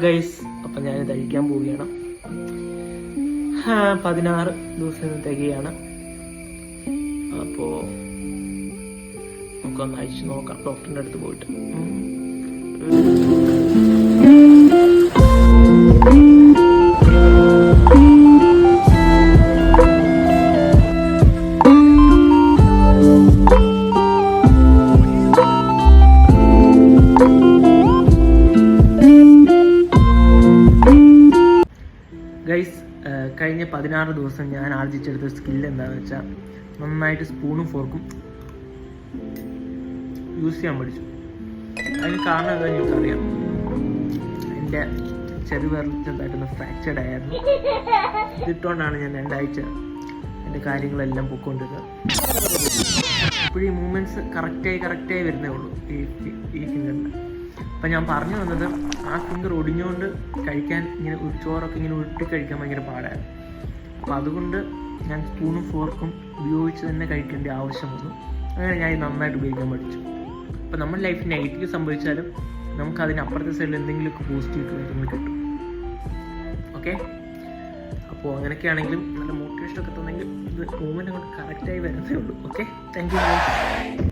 Guys, അപ്പം ഞാനിത് അഴിക്കാൻ പോവുകയാണ്. 16 ദിവസം തികയാണ്. അപ്പോൾ നമുക്കൊന്ന് അഴിച്ചു നോക്കാം ഡോക്ടറിൻ്റെ അടുത്ത് പോയിട്ട്. ഗൈസ്, കഴിഞ്ഞ 16 ദിവസം ഞാൻ ആർജിച്ചെടുത്ത സ്കില്ല് എന്താണെന്ന് വെച്ചാൽ നന്നായിട്ട് സ്പൂണും ഫോർക്കും യൂസ് ചെയ്യാൻ പഠിച്ചു. അതിന് കാരണം എന്താണെന്ന് എനിക്കറിയാം. എൻ്റെ ചെറുവിരൽ ചെറുതായിട്ടൊന്ന് ഫ്രാക്ചർഡ് ആയിരുന്നു. ഇതിട്ടുകൊണ്ടാണ് ഞാൻ 2 ആഴ്ച എൻ്റെ കാര്യങ്ങളെല്ലാം പൊയ്ക്കൊണ്ടിരുന്നത്. ഇപ്പോഴും ഈ മൂവ്മെൻറ്റ്സ് കറക്റ്റായി വരുന്നേ ഉള്ളൂ ഈ ഫിംഗറിന്. അപ്പം ഞാൻ പറഞ്ഞു വന്നത്, ആ ഫിംഗർ ഒടിഞ്ഞുകൊണ്ട് കഴിക്കാൻ ഇങ്ങനെ ചോറൊക്കെ ഇങ്ങനെ ഉരുട്ടി കഴിക്കാൻ ഭയങ്കര പാടായിരുന്നു. അപ്പോൾ അതുകൊണ്ട് ഞാൻ സ്പൂണും ഫോർക്കും ഉപയോഗിച്ച് തന്നെ കഴിക്കേണ്ട ആവശ്യം വന്നു. അങ്ങനെ ഞാൻ നന്നായിട്ട് ഉപയോഗിക്കാൻ പഠിച്ചു. അപ്പോൾ നമ്മുടെ ലൈഫിൽ നെഗറ്റീവ് സംഭവിച്ചാലും നമുക്ക് അതിനപ്പുറത്തെ സൈഡിൽ എന്തെങ്കിലുമൊക്കെ പോസിറ്റീവ് കാര്യങ്ങൾ കിട്ടും. ഓക്കെ, അപ്പോൾ അങ്ങനെയൊക്കെ ആണെങ്കിലും നല്ല മോട്ടിവേഷനൊക്കെ തന്നെങ്കിൽ ഇത് മൂവ്മെൻറ്റ് അങ്ങോട്ട് കറക്റ്റായി വരുന്നേ ഉള്ളൂ. Okay, thank you.